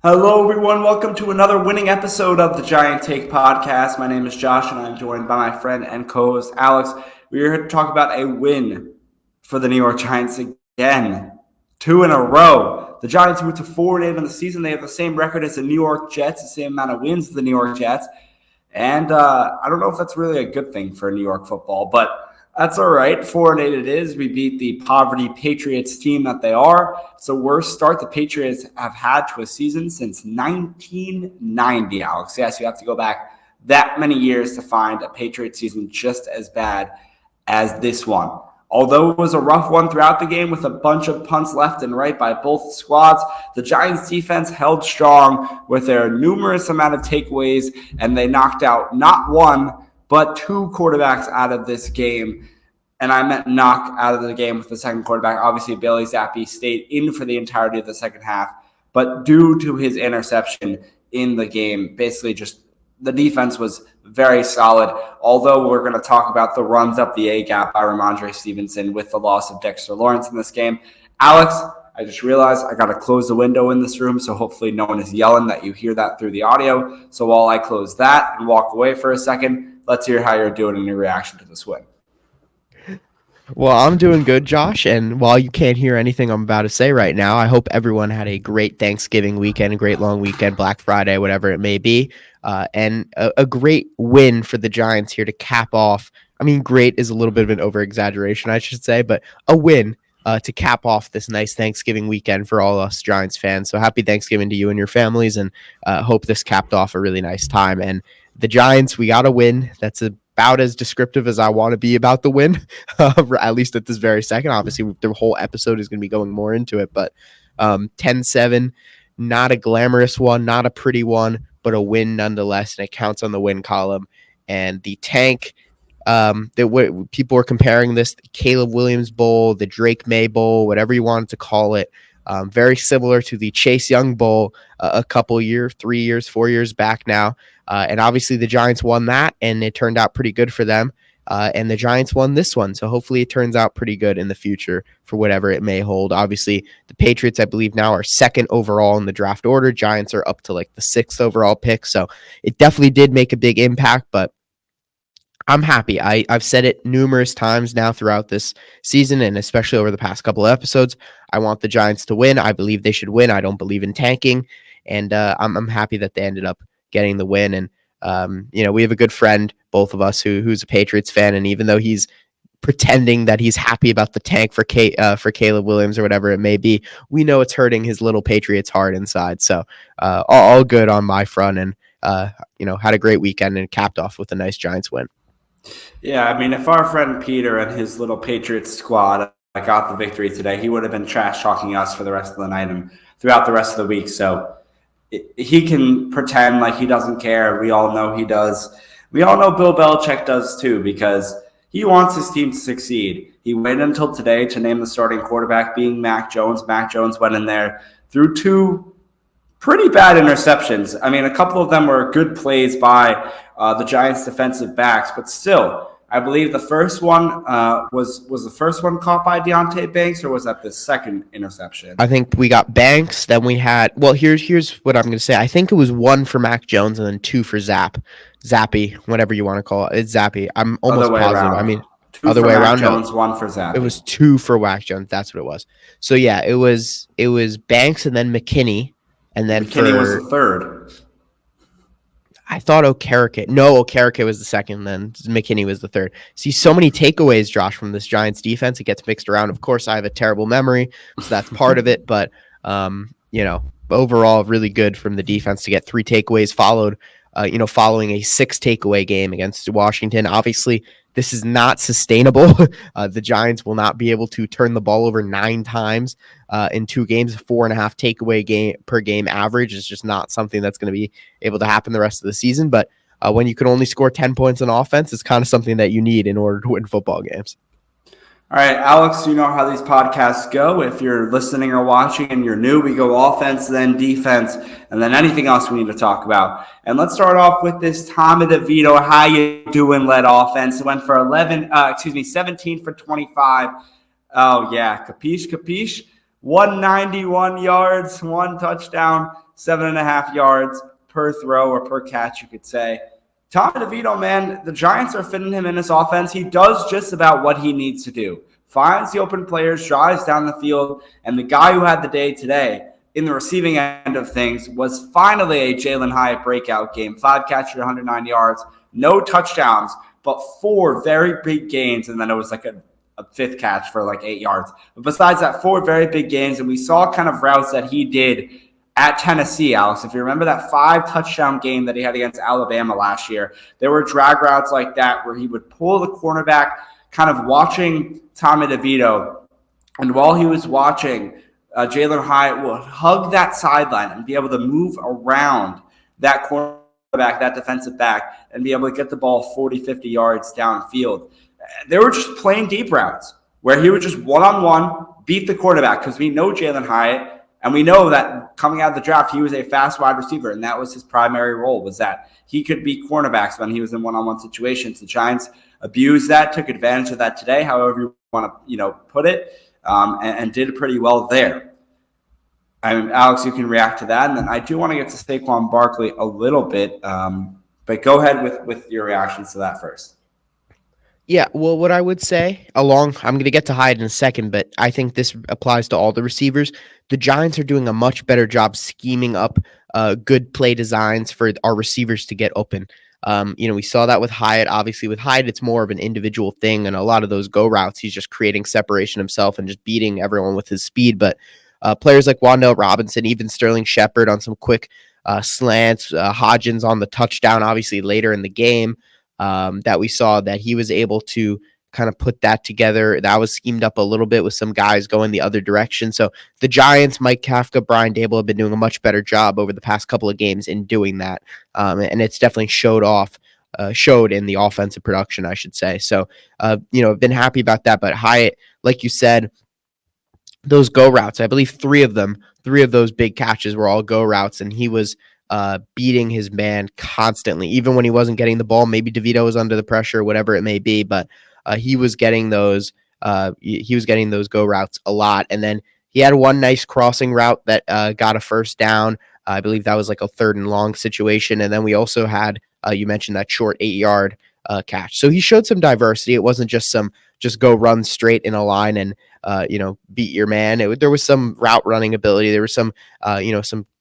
Hello, everyone. Welcome to another winning episode of the Giant Take podcast. My name is Josh, and I'm joined by my friend and co-host Alex. We are here to talk about a win for the New York Giants again. 2 in a row. The Giants moved to 4-8 in the season. They have the same record as the New York Jets, the same amount of wins as the New York Jets. And I don't know if that's really a good thing for New York football, but that's all right. 4-8 it is. We beat the poverty Patriots team that they are. It's the worst start the Patriots have had to a season since 1990, Alex. Yes, you have to go back that many years to find a Patriots season just as bad as this one. Although it was a rough one throughout the game with a bunch of punts left and right by both squads, the Giants defense held strong with their numerous amount of takeaways, and they knocked out not one, but 2 quarterbacks out of this game. And I meant knock out of the game with the second quarterback. Obviously, Bailey Zappi stayed in for the entirety of the second half, but due to his interception in the game, basically just the defense was very solid. Although we're going to talk about the runs up the A-gap by Ramondre Stevenson with the loss of Dexter Lawrence in this game. Alex, I just realized I got to close the window in this room, so hopefully no one is yelling that you hear that through the audio. So while I close that and walk away for a second, let's hear how you're doing in your reaction to this win. Well, I'm doing good, Josh, and while you can't hear anything I'm about to say right now, I hope everyone had a great Thanksgiving weekend, a great long weekend, Black Friday, whatever it may be, and a great win for the Giants here to cap off. I mean, great is a little bit of an over-exaggeration, I should say, but a win to cap off this nice Thanksgiving weekend for all us Giants fans. So happy Thanksgiving to you and your families, and hope this capped off a really nice time. And the Giants, we got a win. That's about as descriptive as I want to be about the win, at least at this very second. Obviously, the whole episode is going to be going more into it, but 10-7, not a glamorous one, not a pretty one, but a win nonetheless, and it counts on the win column. And the tank, people were comparing this, the Caleb Williams Bowl, the Drake May Bowl, whatever you wanted to call it, very similar to the Chase Young Bowl a couple years, 3 years, 4 years back now. And obviously the Giants won that, and it turned out pretty good for them. And the Giants won this one. So hopefully it turns out pretty good in the future for whatever it may hold. Obviously, the Patriots, I believe, now are 2nd overall in the draft order. Giants are up to like the 6th overall pick. So it definitely did make a big impact, but I'm happy. I've said it numerous times now throughout this season, and especially over the past couple of episodes. I want the Giants to win. I believe they should win. I don't believe in tanking. And I'm happy that they ended up getting the win. And, we have a good friend, both of us, who's a Patriots fan. And even though he's pretending that he's happy about the tank for Caleb Williams or whatever it may be, we know it's hurting his little Patriots heart inside. So all good on my front, and, had a great weekend and capped off with a nice Giants win. Yeah, I mean, if our friend Peter and his little Patriots squad got the victory today, he would have been trash talking us for the rest of the night and throughout the rest of the week. So he can pretend like he doesn't care. We all know he does. We all know Bill Belichick does too, because he wants his team to succeed. He waited until today to name the starting quarterback being Mac Jones. Mac Jones went in there, threw 2 pretty bad interceptions. I mean, a couple of them were good plays by the Giants' defensive backs, but still, I believe the first one was the first one caught by Deontay Banks, or was that the second interception? I think we got Banks, then we had, well, here's what I'm going to say. I think it was 1 for Mac Jones and then 2 for Zappy, whatever you want to call it. It's Zappy. I'm almost positive. Around. I mean, 2 other for way Mac around. Jones, No. 1 for Zappy. It was 2 for Mac Jones. That's what it was. So yeah, it was Banks and then McKinney, and then McKinney was the third. I thought Okereke was the second, then McKinney was the third. See, so many takeaways, Josh, from this Giants defense. It gets mixed around. Of course, I have a terrible memory, so that's part of it. But, overall, really good from the defense to get 3 takeaways following a 6 takeaway game against Washington. Obviously, this is not sustainable. The Giants will not be able to turn the ball over 9 times in 2 games. 4.5 takeaway per game average is just not something that's going to be able to happen the rest of the season. But when you can only score 10 points on offense, it's kind of something that you need in order to win football games. All right, Alex, you know how these podcasts go. If you're listening or watching and you're new, we go offense, then defense, and then anything else we need to talk about. And let's start off with this Tommy DeVito, how you doing, led offense. It went for 17 for 25. Oh, yeah, capiche. 191 yards, 1 touchdown, 7.5 yards per throw or per catch, you could say. Tommy DeVito, man, the Giants are fitting him in his offense. He does just about what he needs to do. Finds the open players, drives down the field, and the guy who had the day today in the receiving end of things was finally a Jalen Hyatt breakout game. 5 catches, 109 yards, no touchdowns, but 4 very big gains, and then it was like a 5th catch for like 8 yards. But besides that, 4 very big gains, and we saw kind of routes that he did at Tennessee, Alex. If you remember that 5-touchdown game that he had against Alabama last year, there were drag routes like that where he would pull the cornerback, kind of watching Tommy DeVito, and while he was watching, Jalen Hyatt would hug that sideline and be able to move around that cornerback, that defensive back, and be able to get the ball 40, 50 yards downfield. They were just plain deep routes where he would just one-on-one beat the quarterback, because we know Jalen Hyatt, and we know that coming out of the draft, he was a fast wide receiver, and that was his primary role, was that he could beat cornerbacks when he was in one-on-one situations. The Giants abused that, took advantage of that today, however you want to put it, and did pretty well there. Alex, you can react to that, and then I do want to get to Saquon Barkley a little bit, but go ahead with your reactions to that first. Yeah, well, what I would say I'm going to get to Hyde in a second, but I think this applies to all the receivers. The Giants are doing a much better job scheming up good play designs for our receivers to get open. We saw that with Hyatt. Obviously, with Hyatt, it's more of an individual thing, and a lot of those go routes, he's just creating separation himself and just beating everyone with his speed. But players like Wan'Dale Robinson, even Sterling Shepard on some quick slants, Hodgins on the touchdown, obviously later in the game, that we saw that he was able to kind of put that together. That was schemed up a little bit with some guys going the other direction. So the Giants, Mike Kafka, Brian Dable have been doing a much better job over the past couple of games in doing that. And it's definitely showed in the offensive production, I should say. So, I've been happy about that. But Hyatt, like you said, those go routes, I believe 3 of those big catches were all go routes, and he was beating his man constantly, even when he wasn't getting the ball. Maybe DeVito was under the pressure, whatever it may be, but he was getting those go routes a lot. And then he had one nice crossing route that got a first down. I believe that was like a 3rd and long situation. And then we also had, you mentioned that short 8-yard catch. So he showed some diversity. It wasn't just go run straight in a line and beat your man. There was some route running ability. There was some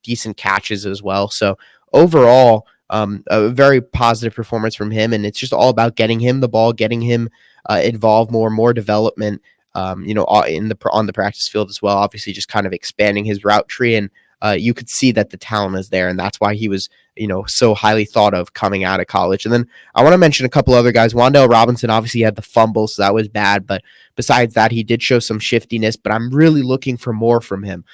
decent catches as well. So overall, a very positive performance from him, and it's just all about getting him the ball, getting him involved more development, on the practice field as well. Obviously, just kind of expanding his route tree, and you could see that the talent is there, and that's why he was so highly thought of coming out of college. And then I want to mention a couple other guys. Wan'Dale Robinson obviously had the fumble, so that was bad. But besides that, he did show some shiftiness. But I'm really looking for more from him.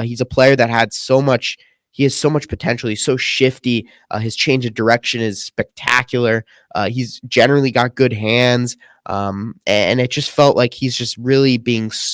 He's a player that had so much. He has so much potential. He's so shifty. His change of direction is spectacular. He's generally got good hands. And it just felt like he's just really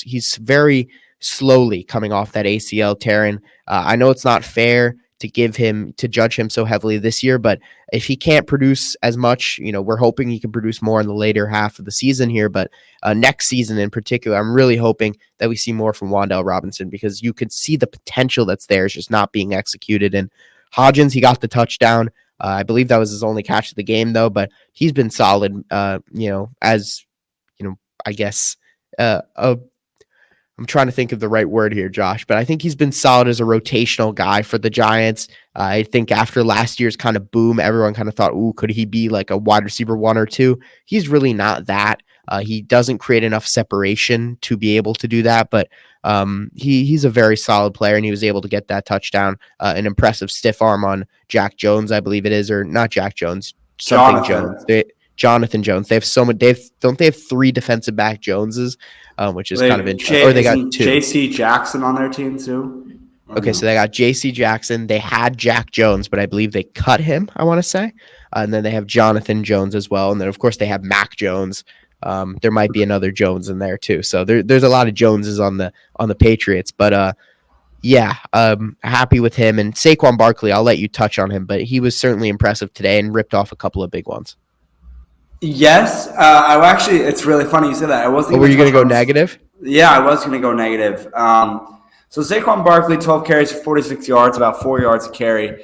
he's very slowly coming off that ACL tear. And I know it's not fair to judge him so heavily this year, but if he can't produce as much, we're hoping he can produce more in the later half of the season here. But next season in particular, I'm really hoping that we see more from Wan'Dale Robinson, because you could see the potential that's there. It's just not being executed. And Hodgins, he got the touchdown. I believe that was his only catch of the game, though, but he's been solid, I guess, I'm trying to think of the right word here, Josh, but I think he's been solid as a rotational guy for the Giants. I think after last year's kind of boom, everyone kind of thought, could he be like a wide receiver 1 or 2? He's really not that. He doesn't create enough separation to be able to do that, but he's a very solid player, and he was able to get that touchdown, an impressive stiff arm on Jack Jones, I believe it is, or not Jack Jones, Jonathan Jones. They have don't they have 3 defensive back Joneses, which is kind of interesting. Or they got 2. J.C. Jackson on their team too. Okay, so they got J.C. Jackson. They had Jack Jones, but I believe they cut him, I want to say. And then they have Jonathan Jones as well. And then, of course, they have Mac Jones. There might be another Jones in there too. So there's a lot of Joneses on the Patriots. But happy with him. And Saquon Barkley, I'll let you touch on him, but he was certainly impressive today and ripped off a couple of big ones. Yes, it's really funny you said that. I wasn't. Were you going to go negative? Yeah, I was going to go negative. So Saquon Barkley, 12 carries for 46 yards, about 4 yards a carry.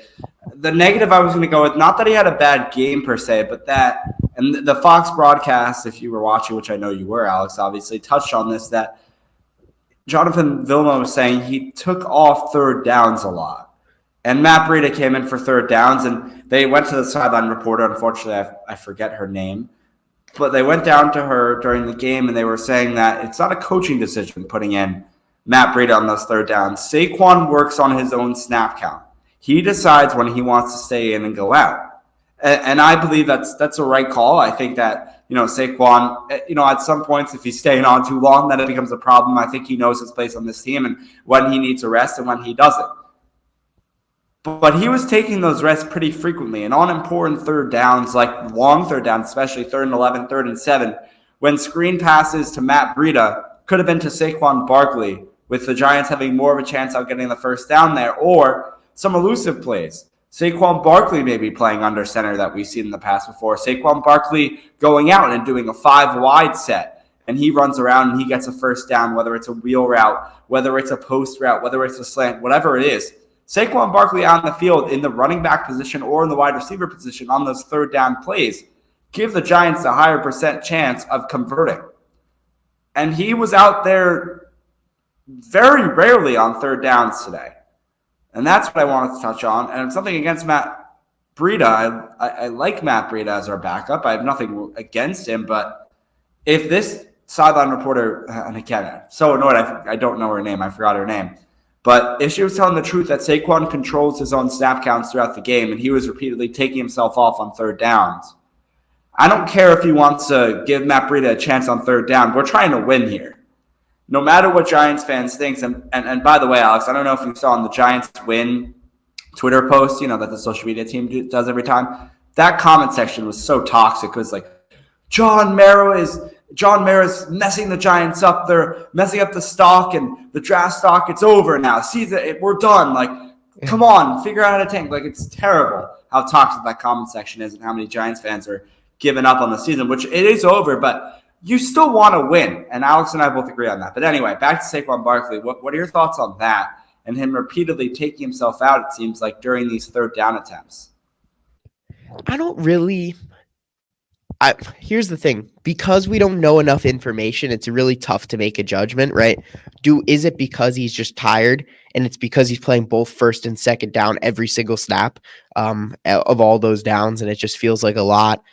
The negative I was going to go with, not that he had a bad game per se, but that, and the Fox broadcast, if you were watching, which I know you were, Alex, obviously touched on this, that Jonathan Vilma was saying he took off third downs a lot. And Matt Breida came in for third downs, and they went to the sideline reporter. Unfortunately, I forget her name. But they went down to her during the game, and they were saying that it's not a coaching decision putting in Matt Breida on those third downs. Saquon works on his own snap count. He decides when he wants to stay in and go out. And I believe that's a right call. I think that, Saquon, at some points, if he's staying on too long, then it becomes a problem. I think he knows his place on this team and when he needs a rest and when he doesn't. But he was taking those rests pretty frequently. And on important third downs, like long third downs, especially 3rd and 11, 3rd and 7, when screen passes to Matt Breida could have been to Saquon Barkley, with the Giants having more of a chance of getting the first down there, or some elusive plays. Saquon Barkley may be playing under center that we've seen in the past before. Saquon Barkley going out and doing a 5-wide set, and he runs around and he gets a first down, whether it's a wheel route, whether it's a post route, whether it's a slant, whatever it is. Saquon Barkley on the field in the running back position or in the wide receiver position on those third down plays give the Giants a higher percent chance of converting. And he was out there very rarely on third downs today. And that's what I wanted to touch on. And something against Matt Breida. I like Matt Breida as our backup. I have nothing against him. But if this sideline reporter, and again, I'm so annoyed I don't know her name. I forgot her name. But if she was telling the truth that Saquon controls his own snap counts throughout the game and he was repeatedly taking himself off on third downs, I don't care if he wants to give Matt Breida a chance on third down. We're trying to win here. No matter what Giants fans think. And by the way, Alex, I don't know if you saw on the Giants win Twitter post, that the social media team does every time. That comment section was so toxic. It was like, John Mara is messing the Giants up. They're messing up the stock and the draft stock. It's over now. We're done. Like, come on, figure out how to tank. Like, it's terrible how toxic that comment section is and how many Giants fans are giving up on the season, which it is over, but you still want to win. And Alex and I both agree on that. But anyway, back to Saquon Barkley. What are your thoughts on that and him repeatedly taking himself out, it seems like, during these third down attempts? Here's the thing. Because we don't know enough information, it's really tough to make a judgment, right? Is it because he's just tired and it's because he's playing both first and second down every single snap of all those downs and it just feels like a lot?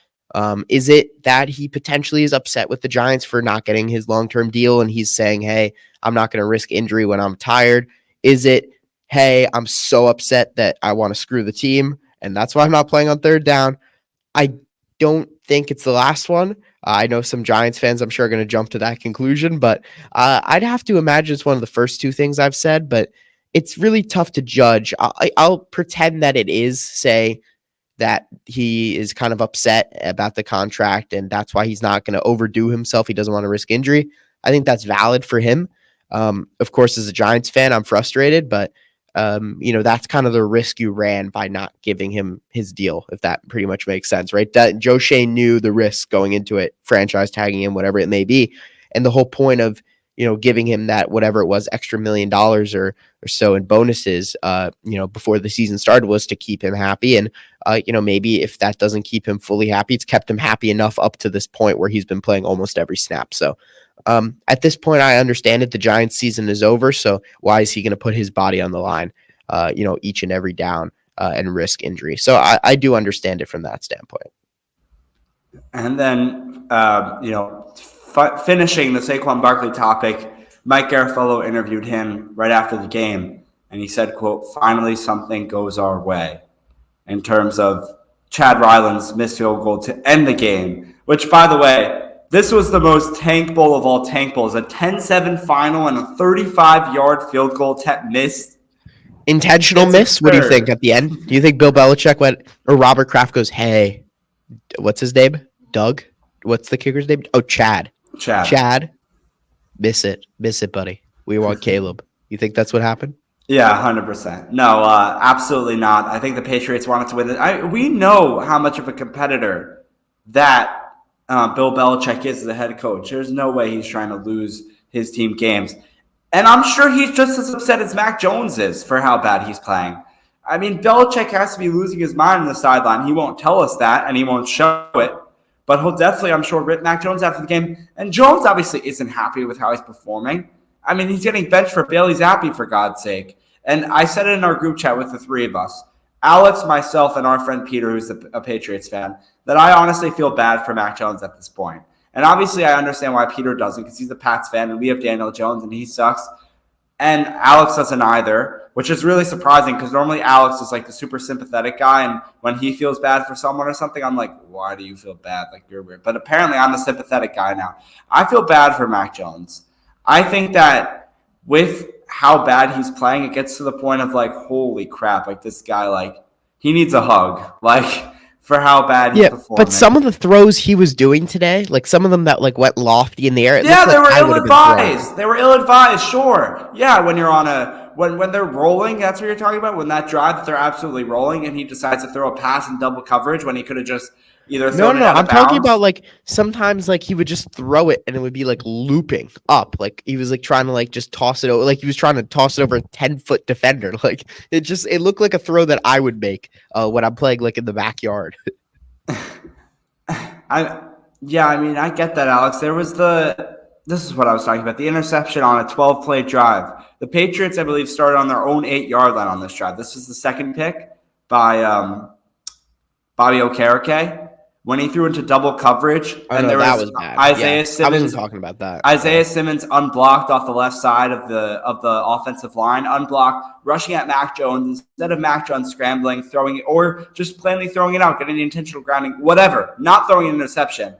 Is it that he potentially is upset with the Giants for not getting his long-term deal and he's saying, hey, I'm not going to risk injury when I'm tired? Is it, hey, I'm so upset that I want to screw the team and that's why I'm not playing on third down? I don't think it's the last one. I know some Giants fans, I'm sure, are going to jump to that conclusion, but I'd have to imagine it's one of the first two things I've said, but it's really tough to judge. I'll pretend that it is, say, that he is kind of upset about the contract and that's why he's not going to overdo himself. He doesn't want to risk injury. I think that's valid for him. Of course, as a Giants fan, I'm frustrated, but that's kind of the risk you ran by not giving him his deal, if that pretty much makes sense, right? That Joe Shane knew the risk going into it, franchise tagging him, whatever it may be. And the whole point of, giving him that, whatever it was, extra $1 million or so in bonuses, before the season started was to keep him happy. And, maybe if that doesn't keep him fully happy, it's kept him happy enough up to this point where he's been playing almost every snap. So at this point, I understand it. The Giants season is over. So why is he going to put his body on the line, each and every down and risk injury? So I do understand it from that standpoint. And then, finishing the Saquon Barkley topic, Mike Garafolo interviewed him right after the game, and he said, quote, finally something goes our way, in terms of Chad Ryland's missed field goal to end the game, which, by the way, this was the most tank bowl of all tank bowls, a 10-7 final and a 35-yard field goal missed. Intentional miss? What do you think at the end? Do you think Bill Belichick went, or Robert Kraft goes, hey, what's his name? Doug? What's the kicker's name? Oh, Chad. Miss it, buddy. We want Caleb. You think that's what happened? Yeah, 100%. No, absolutely not. I think the Patriots wanted to win it. We know how much of a competitor that Bill Belichick is as the head coach. There's no way he's trying to lose his team games. And I'm sure he's just as upset as Mac Jones is for how bad he's playing. I mean, Belichick has to be losing his mind on the sideline. He won't tell us that, and he won't show it. But he'll definitely, I'm sure, rip Mac Jones after the game. And Jones obviously isn't happy with how he's performing. I mean, he's getting benched for Bailey Zappi, for God's sake. And I said it in our group chat with the three of us, Alex, myself, and our friend Peter, who's a Patriots fan, that I honestly feel bad for Mac Jones at this point. And obviously, I understand why Peter doesn't, because he's a Pats fan, and we have Daniel Jones, and he sucks. And Alex doesn't either, which is really surprising because normally Alex is like the super sympathetic guy. And when he feels bad for someone or something, I'm like, why do you feel bad? Like, you're weird. But apparently I'm the sympathetic guy now. I feel bad for Mac Jones. I think that with how bad he's playing, it gets to the point of like, holy crap, like this guy, like he needs a hug. Like, for how bad he's performing. But some of the throws he was doing today, like some of them that like went lofty in the air. Yeah, they were ill-advised. They were ill-advised, sure. Yeah, when you're on when they're rolling, that's what you're talking about. When that drive that they're absolutely rolling, and he decides to throw a pass in double coverage when he could have just either thrown it out of I'm bounds. talking about like sometimes like he would just throw it and it would be like looping up, like he was like trying to like just toss it over, like he was trying to toss it over a 10-foot defender. Like it looked like a throw that I would make when I'm playing like in the backyard. I mean, I get that, Alex. This is what I was talking about, the interception on a 12-play drive. The Patriots, I believe, started on their own 8-yard line on this drive. This was the second pick by Bobby Okereke when he threw into double coverage. And there was bad. Isaiah Simmons. I wasn't talking about that. Isaiah Simmons unblocked off the left side of the offensive line, unblocked, rushing at Mac Jones instead of Mac Jones scrambling, throwing it, or just plainly throwing it out, getting the intentional grounding, whatever, not throwing an interception.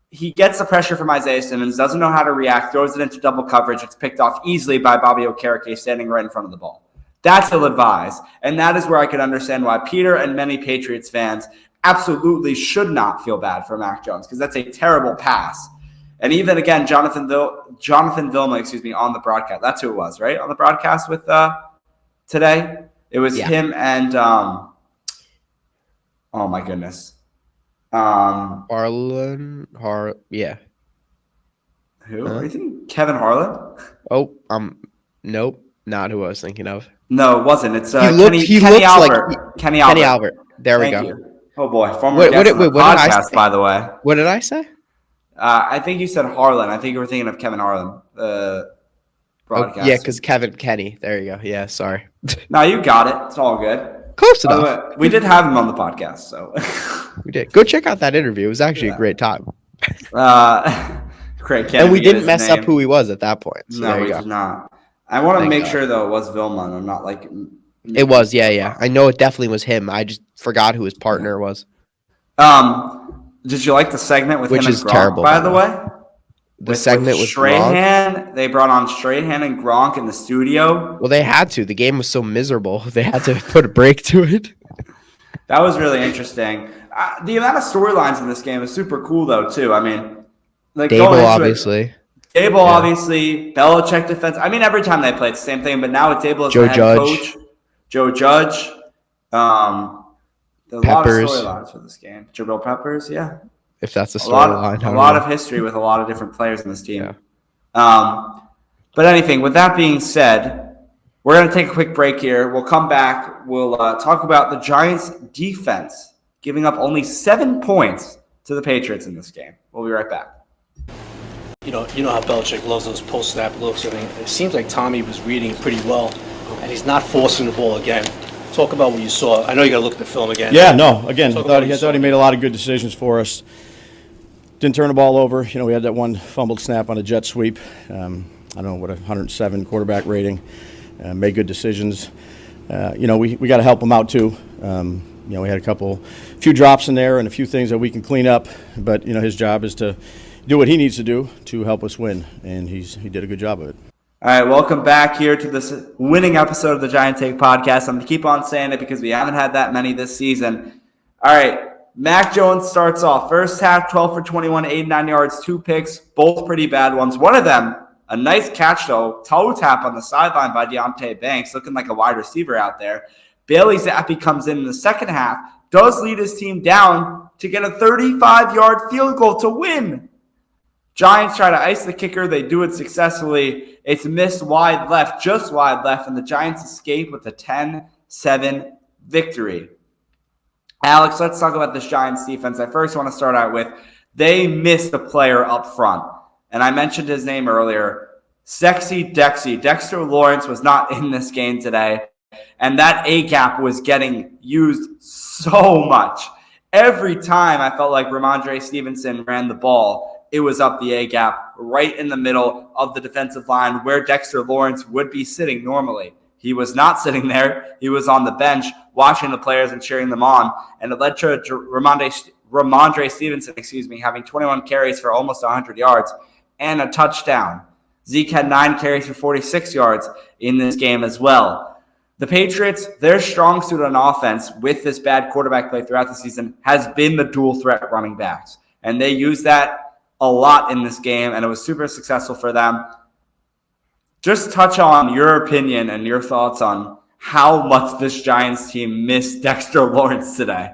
He gets the pressure from Isaiah Simmons, doesn't know how to react, throws it into double coverage. It's picked off easily by Bobby Okereke standing right in front of the ball. That's ill-advised. And that is where I can understand why Peter and many Patriots fans absolutely should not feel bad for Mac Jones, because that's a terrible pass. And even, again, Jonathan Vilma, on the broadcast. That's who it was, right? On the broadcast with today? It was him and, oh my goodness. Harlan. Who? Are you thinking Kevin Harlan? Oh, nope, not who I was thinking of. No, it wasn't. It's Kenny Albert. Kenny Albert. There we Thank go. You. Oh boy, former guest on the podcast, by the way. What did I say? I think you said Harlan. I think you were thinking of Kevin Harlan, broadcast. Yeah, because Kenny. There you go. Yeah, sorry. No, you got it. It's all good. Close enough. We did have him on the podcast, so we did. Go check out that interview. It was actually a great time. Great, and we didn't mess up who he was at that point. So no, we did not. I want to make sure though it was Vilma. I'm not like it was. Yeah. I know it definitely was him. I just forgot who his partner was. Did you like the segment with him and Gronk, terrible, by the way? The segment with Strahan, Gronk? They brought on Strahan and Gronk in the studio. Well, they had to. The game was so miserable. They had to put a break to it. That was really interesting. The amount of storylines in this game is super cool, though, too. I mean, like Dable, obviously. Obviously. Belichick defense. I mean, every time they play, it's the same thing. But now with Dable as the head coach. Joe Judge. There's a lot of storylines for this game. Jabril Peppers, yeah. If that's a storyline. A lot of history with a lot of different players in this team. Yeah. But anything, with that being said, we're going to take a quick break here. We'll come back. We'll talk about the Giants' defense giving up only 7 points to the Patriots in this game. We'll be right back. You know how Belichick loves those post-snap looks. I mean, it seems like Tommy was reading pretty well, and he's not forcing the ball again. Talk about what you saw. I know you got to look at the film again. Yeah, no. Again, I thought he made a lot of good decisions for us. Didn't turn the ball over. You know, we had that one fumbled snap on a jet sweep. I don't know, 107 quarterback rating. Made good decisions. We got to help him out too. We had a few drops in there and a few things that we can clean up. But his job is to do what he needs to do to help us win, and he did a good job of it. All right, welcome back here to this winning episode of the Giant Take Podcast. I'm going to keep on saying it because we haven't had that many this season. All right, Mac Jones starts off. First half, 12 for 21, 89 yards, 2 picks, both pretty bad ones. One of them, a nice catch, though, toe tap on the sideline by Deonte Banks, looking like a wide receiver out there. Bailey Zappi comes in the second half, does lead his team down to get a 35-yard field goal to win. Giants try to ice the kicker. They do it successfully. It's missed wide left, just wide left, and the Giants escape with a 10-7 victory. Alex, let's talk about this Giants defense. I first want to start out with they missed a player up front, and I mentioned his name earlier. Sexy Dexy. Dexter Lawrence was not in this game today, and that A-gap was getting used so much. Every time I felt like Ramondre Stevenson ran the ball, it was up the A-gap right in the middle of the defensive line where Dexter Lawrence would be sitting normally. He was not sitting there. He was on the bench watching the players and cheering them on, and it led to Ramondre Stevenson, having 21 carries for almost 100 yards and a touchdown. Zeke had 9 carries for 46 yards in this game as well. The Patriots, their strong suit on offense with this bad quarterback play throughout the season has been the dual threat running backs. And they used that a lot in this game, and it was super successful for them. Just touch on your opinion and your thoughts on how much this Giants team missed Dexter Lawrence today.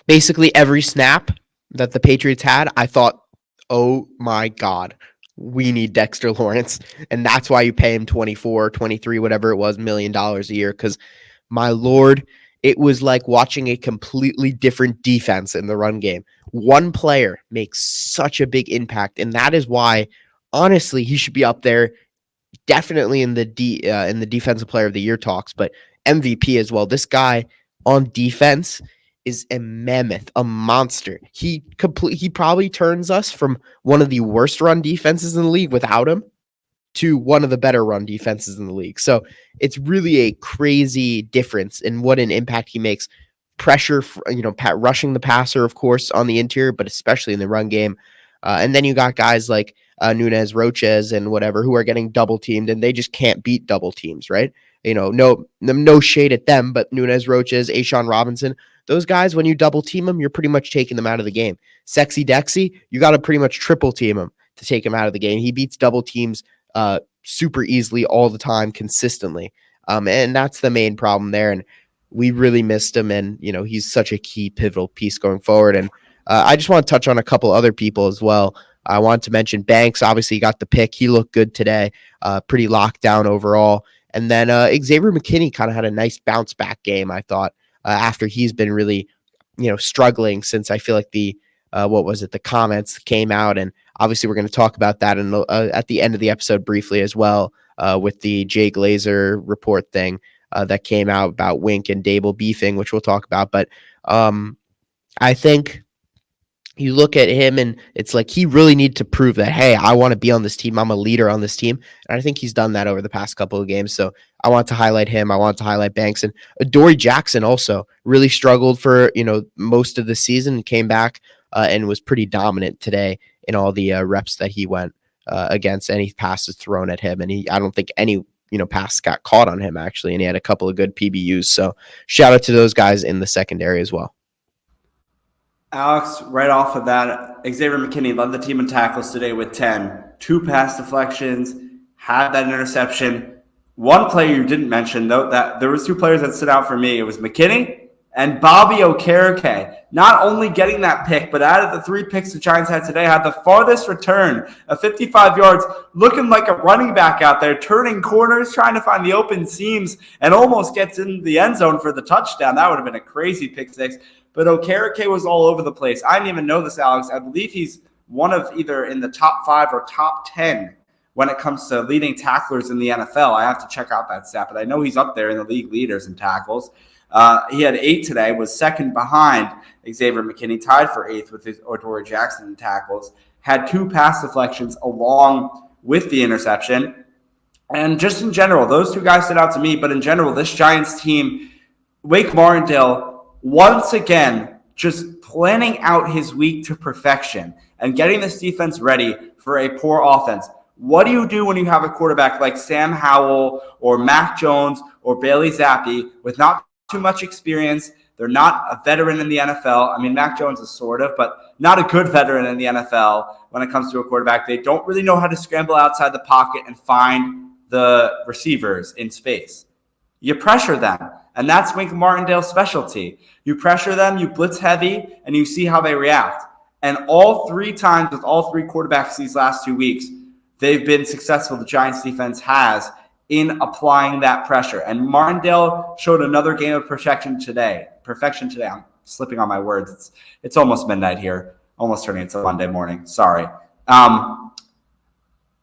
Basically every snap that the Patriots had, I thought, oh my God, we need Dexter Lawrence. And that's why you pay him 24, 23, whatever it was, $1 million a year. Because my Lord, it was like watching a completely different defense in the run game. One player makes such a big impact. And that is why, honestly, he should be up there definitely in the defensive player of the year talks, but MVP as well. This guy on defense is a mammoth, a monster. He probably turns us from one of the worst run defenses in the league without him to one of the better run defenses in the league. So it's really a crazy difference in what an impact he makes. Pressure, rushing the passer, of course, on the interior, but especially in the run game. And then you got guys like Nunez, Roches, and whatever who are getting double teamed, and they just can't beat double teams, right? No shade at them, but Nunez, Roches, Ashawn Robinson, those guys, when you double team them, you're pretty much taking them out of the game. Sexy Dexy, you got to pretty much triple team him to take him out of the game. He beats double teams super easily all the time, consistently. And that's the main problem there. And we really missed him. And, he's such a key pivotal piece going forward. And I just want to touch on a couple other people as well. I want to mention Banks. Obviously, he got the pick. He looked good today. Pretty locked down overall. And then Xavier McKinney kind of had a nice bounce back game, I thought, after he's been really, struggling since I feel like the comments came out. And obviously, we're going to talk about that at the end of the episode briefly as well with the Jay Glazer report thing that came out about Wink and Dable beefing, which we'll talk about. But I think you look at him and it's like he really needed to prove that, hey, I want to be on this team. I'm a leader on this team. And I think he's done that over the past couple of games. So I want to highlight him. I want to highlight Banks. And Adoree Jackson also really struggled for, most of the season, came back and was pretty dominant today in all the reps that he went against, any passes thrown at him. And I don't think any, pass got caught on him, actually. And he had a couple of good PBUs. So shout out to those guys in the secondary as well. Alex, right off of that, Xavier McKinney led the team in tackles today with 10. 2 pass deflections, had that interception. One player you didn't mention, though, that there was 2 players that stood out for me. It was McKinney and Bobby Okereke. Not only getting that pick, but out of the 3 picks the Giants had today, had the farthest return of 55 yards, looking like a running back out there, turning corners, trying to find the open seams, and almost gets in the end zone for the touchdown. That would have been a crazy pick 6. But Okereke was all over the place. I didn't even know this, Alex. I believe he's one of either in the top 5 or top 10 when it comes to leading tacklers in the NFL. I have to check out that stat, but I know he's up there in the league leaders in tackles. He had 8 today, was second behind Xavier McKinney, tied for 8th with Adoree Jackson in tackles. Had 2 pass deflections along with the interception. And just in general, those 2 guys stood out to me. But in general, this Giants team, Wake Martindale, once again, just planning out his week to perfection and getting this defense ready for a poor offense. What do you do when you have a quarterback like Sam Howell or Mac Jones or Bailey Zappi with not too much experience? They're not a veteran in the NFL. I mean, Mac Jones is sort of, but not a good veteran in the NFL when it comes to a quarterback. They don't really know how to scramble outside the pocket and find the receivers in space. You pressure them, and that's Wink Martindale's specialty. You pressure them, you blitz heavy, and you see how they react. And all 3 times with all 3 quarterbacks these last 2 weeks, they've been successful. The Giants defense has in applying that pressure. And Martindale showed another game of perfection today. I'm slipping on my words. It's almost midnight here. Almost turning into Monday morning. Sorry.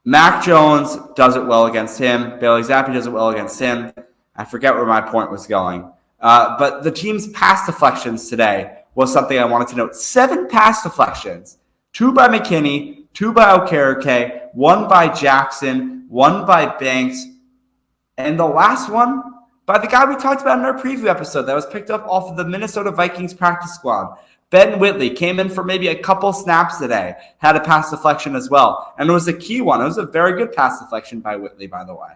Mac Jones does it well against him. Bailey Zappi does it well against him. I forget where my point was going. But the team's pass deflections today was something I wanted to note. 7 pass deflections. 2 by McKinney, 2 by Okereke, 1 by Jackson, 1 by Banks, and the last one by the guy we talked about in our preview episode that was picked up off of the Minnesota Vikings practice squad. Ben Whitley came in for maybe a couple snaps today, had a pass deflection as well, and it was a key one. It was a very good pass deflection by Whitley, by the way.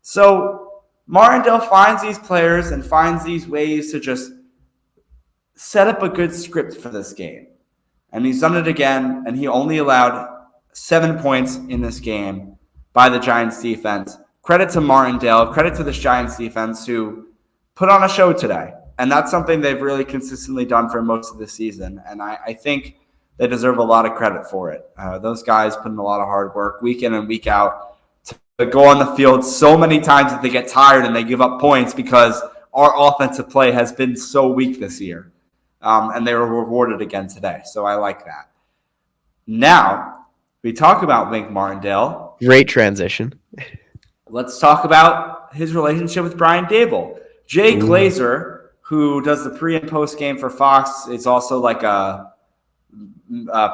So Martindale finds these players and finds these ways to just set up a good script for this game. And he's done it again, and he only allowed 7 points in this game by the Giants defense. Credit to Martindale, credit to this Giants defense who put on a show today. And that's something they've really consistently done for most of the season. And I think they deserve a lot of credit for it. Those guys put in a lot of hard work week in and week out to go on the field so many times that they get tired and they give up points because our offensive play has been so weak this year. And they were rewarded again today. So I like that. Now, we talk about Wink Martindale. Great transition. Let's talk about his relationship with Brian Daboll. Jay Glazer, who does the pre and post game for Fox, is also like a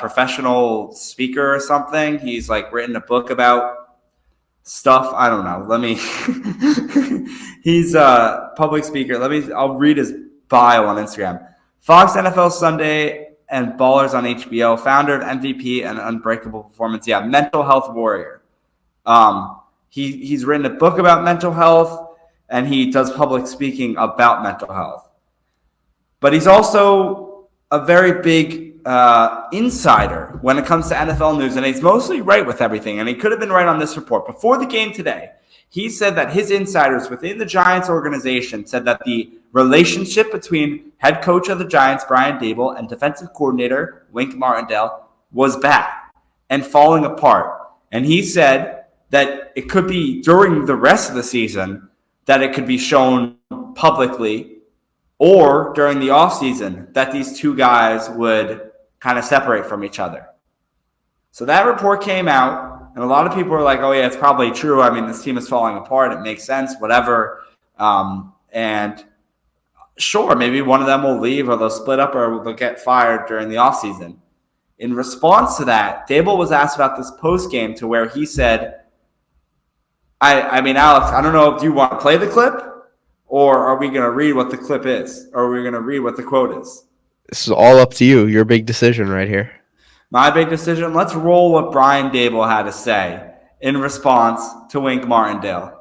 professional speaker or something. He's like written a book about stuff. I don't know. He's a public speaker. I'll read his bio on Instagram. Fox NFL Sunday and Ballers on HBO, founder of MVP and Unbreakable Performance. Yeah, mental health warrior. He's written a book about mental health, and he does public speaking about mental health. But he's also a very big insider when it comes to NFL news, and he's mostly right with everything, and he could have been right on this report. Before the game today, he said that his insiders within the Giants organization said that the relationship between head coach of the Giants, Brian Daboll, and defensive coordinator, Wink Martindale, was bad and falling apart. And he said that it could be during the rest of the season that it could be shown publicly, or during the offseason that these two guys would kind of separate from each other. So that report came out, and a lot of people were like, oh, yeah, it's probably true. I mean, this team is falling apart. It makes sense, whatever. And sure, maybe one of them will leave, or they'll split up, or they'll get fired during the offseason. In response to that, Daboll was asked about this postgame to where he said, I mean, Alex, I don't know if you want to play the clip, or are we going to read what the clip is? Or are we going to read what the quote is? This is all up to you. Your big decision right here. My big decision? Let's roll what Brian Daboll had to say in response to Wink Martindale.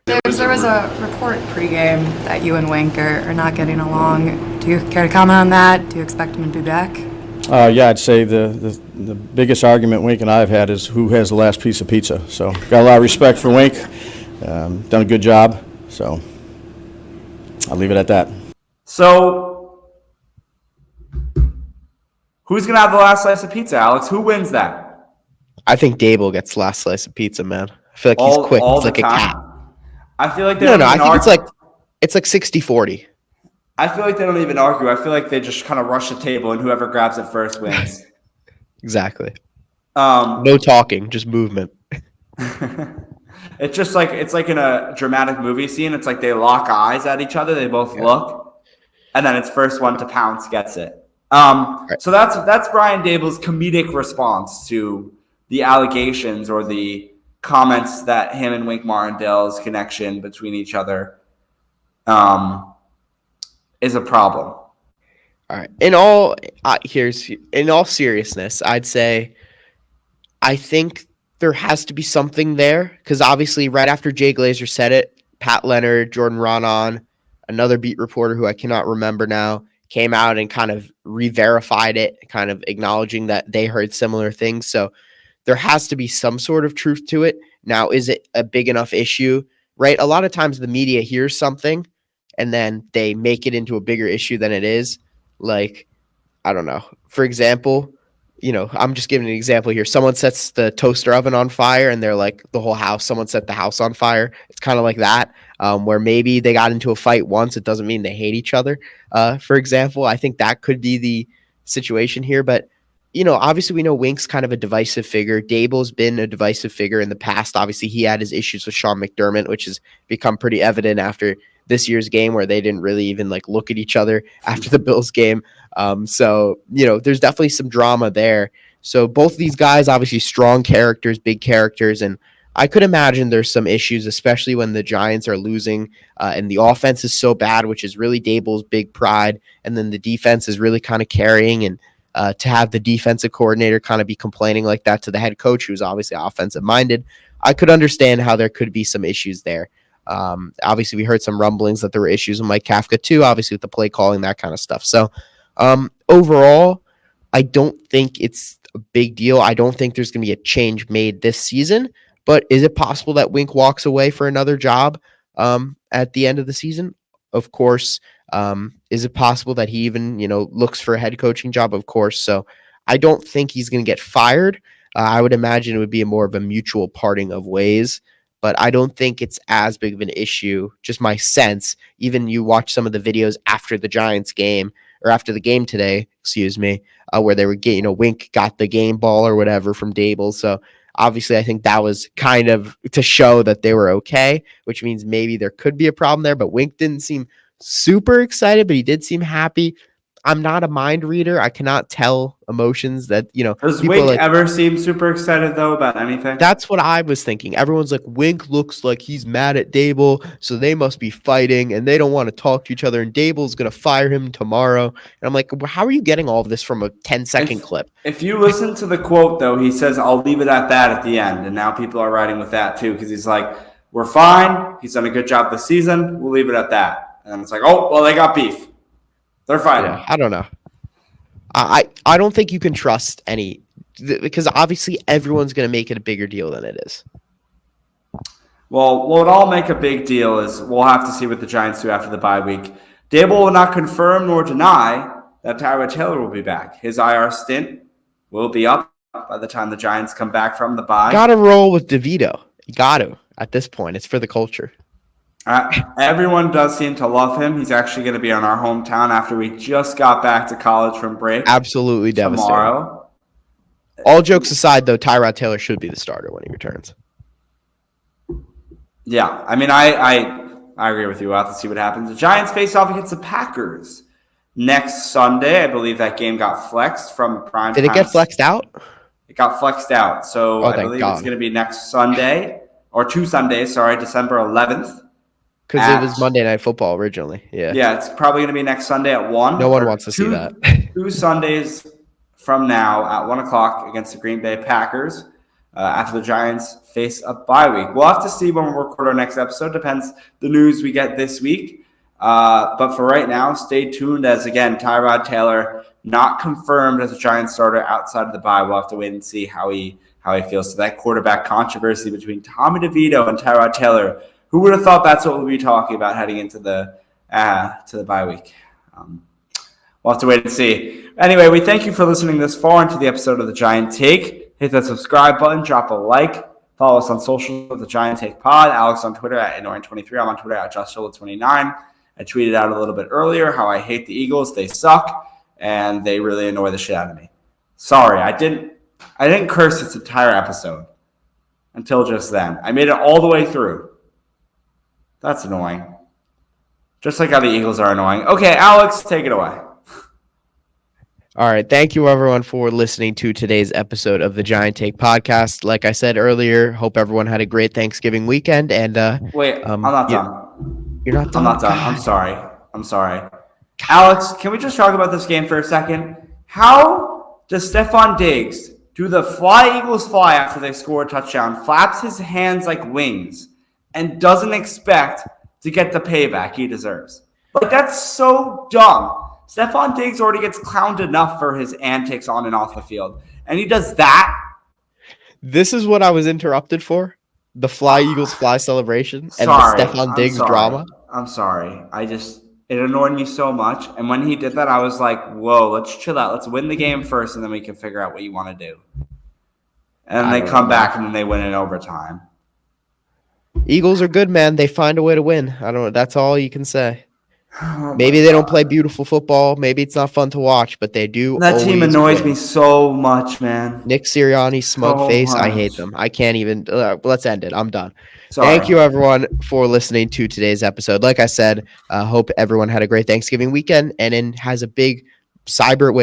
There was a report pregame that you and Wink are not getting along. Do you care to comment on that? Do you expect him to be back? Yeah, I'd say the biggest argument Wink and I have had is who has the last piece of pizza. So got a lot of respect for Wink. Done a good job. So I'll leave it at that. So who's going to have the last slice of pizza, Alex? Who wins that? I think Daboll gets the last slice of pizza, man. I feel like he's quick. It's like a cat. I feel like they I think it's like 60-40. I feel like they don't even argue. I feel like they just kind of rush the table, and whoever grabs it first wins. Exactly. No talking, just movement. It's like in a dramatic movie scene. It's like they lock eyes at each other. They both look, and then it's first one to pounce gets it. Right. So that's Brian Daboll's comedic response to the allegations or the comments that him and Wink Martindale's connection between each other is a problem. All right. In all seriousness, I'd say I think there has to be something there, because obviously right after Jay Glazer said it, Pat Leonard, Jordan Ronan, another beat reporter who I cannot remember now, came out and kind of re-verified it, kind of acknowledging that they heard similar things. So there has to be some sort of truth to it. Now, is it a big enough issue? Right? A lot of times the media hears something and then they make it into a bigger issue than it is. Like, I don't know. For example, I'm just giving an example here. Someone sets the toaster oven on fire and they're like the whole house, someone set the house on fire. It's kind of like that, where maybe they got into a fight once. It doesn't mean they hate each other. For example, I think that could be the situation here. But, obviously we know Wink's kind of a divisive figure. Dable's been a divisive figure in the past. Obviously he had his issues with Sean McDermott, which has become pretty evident after this year's game where they didn't really even look at each other after the Bills game. So, there's definitely some drama there. So both of these guys, obviously strong characters, big characters. And I could imagine there's some issues, especially when the Giants are losing and the offense is so bad, which is really Dable's big pride. And then the defense is really kind of carrying. And to have the defensive coordinator kind of be complaining like that to the head coach, who's obviously offensive minded, I could understand how there could be some issues there. Obviously we heard some rumblings that there were issues with Mike Kafka too, obviously with the play calling, that kind of stuff. So overall, I don't think it's a big deal. I don't think there's going to be a change made this season, but is it possible that Wink walks away for another job at the end of the season? Of course. Is it possible that he even, looks for a head coaching job? Of course. So I don't think he's going to get fired. I would imagine it would be more of a mutual parting of ways, but I don't think it's as big of an issue. Just my sense. Even you watch some of the videos after the Giants game or after the game today, where they were getting, Wink got the game ball or whatever from Dable. So obviously I think that was kind of to show that they were okay, which means maybe there could be a problem there, but Wink didn't seem super excited, but he did seem happy. I'm not a mind reader. I cannot tell emotions that, Does Wink ever seem super excited, though, about anything? That's what I was thinking. Everyone's like, Wink looks like he's mad at Dable, so they must be fighting, and they don't want to talk to each other, and Dable's going to fire him tomorrow. And I'm like, well, how are you getting all of this from a 10-second clip? If you listen to the quote, though, he says, I'll leave it at that at the end. And now people are riding with that, too, because he's like, we're fine. He's done a good job this season. We'll leave it at that. And it's like, oh, well, they got beef. They're fighting. Yeah, I don't know. I don't think you can trust any, because obviously everyone's going to make it a bigger deal than it is. Well, what I'll make a big deal is we'll have to see what the Giants do after the bye week. Dable will not confirm nor deny that Tyrod Taylor will be back. His IR stint will be up by the time the Giants come back from the bye. Got to roll with DeVito. You got to at this point. It's for the culture. Everyone does seem to love him. He's actually going to be in our hometown after we just got back to college from break. Absolutely devastating. Tomorrow. All jokes aside, though, Tyrod Taylor should be the starter when he returns. Yeah, I mean, I agree with you. We'll have to see what happens. The Giants face off against the Packers next Sunday. I believe that game got flexed from prime time. Did it get flexed out? It got flexed out. So I believe it's going to be next Sunday, or 2 Sundays, December 11th. Because it was Monday Night Football originally. Yeah. Yeah, it's probably going to be next Sunday at 1. No one wants to see that. 2 Sundays from now at 1 o'clock against the Green Bay Packers after the Giants face a bye week. We'll have to see when we record our next episode. Depends the news we get this week. But for right now, stay tuned as, again, Tyrod Taylor not confirmed as a Giants starter outside of the bye. We'll have to wait and see how he feels. So that quarterback controversy between Tommy DeVito and Tyrod Taylor, who would have thought that's what we'll be talking about heading into the bye week? We'll have to wait and see. Anyway, we thank you for listening this far into the episode of The Giant Take. Hit that subscribe button, drop a like, follow us on social at The Giant Take Pod. Alex on Twitter at Annoying23. I'm on Twitter at JoshSola29. I tweeted out a little bit earlier how I hate the Eagles. They suck, and they really annoy the shit out of me. Sorry, I didn't curse this entire episode until just then. I made it all the way through. That's annoying. Just like how the Eagles are annoying. Okay, Alex, take it away. All right. Thank you, everyone, for listening to today's episode of the Giant Take Podcast. Like I said earlier, hope everyone had a great Thanksgiving weekend. And wait, I'm not done. You're not done? I'm not done. I'm sorry. Alex, can we just talk about this game for a second? How does Stephon Diggs do the fly Eagles fly after they score a touchdown, flaps his hands like wings, and doesn't expect to get the payback he deserves? Like, that's so dumb. Stephon Diggs already gets clowned enough for his antics on and off the field, and he does that? This is what I was interrupted for. The fly Eagles fly celebration and the Stephon Diggs drama. I'm sorry. It annoyed me so much. And when he did that, I was like, whoa, let's chill out. Let's win the game first, and then we can figure out what you want to do. And I they don't come know, back, and then they win in overtime. Eagles are good, man. They find a way to win. I don't know. That's all you can say. Oh Maybe my they don't play God. beautiful football. Maybe it's not fun to watch, but they do That team always annoys win. me so much, man. Nick Sirianni, smug So face. I hate much. them. I can't even. Let's end it. I'm done. Sorry. Thank you, everyone, for listening to today's episode. Like I said, hope everyone had a great Thanksgiving weekend and then has a big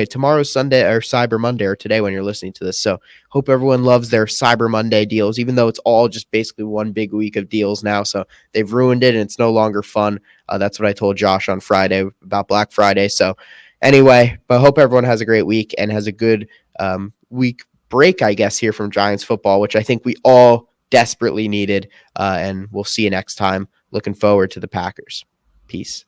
tomorrow's Sunday or Cyber Monday or today when you're listening to this. So hope everyone loves their Cyber Monday deals, even though it's all just basically one big week of deals now. So they've ruined it and it's no longer fun. That's what I told Josh on Friday about Black Friday. So anyway, but hope everyone has a great week and has a good week break, I guess, here from Giants football, which I think we all desperately needed. And we'll see you next time. Looking forward to the Packers. Peace.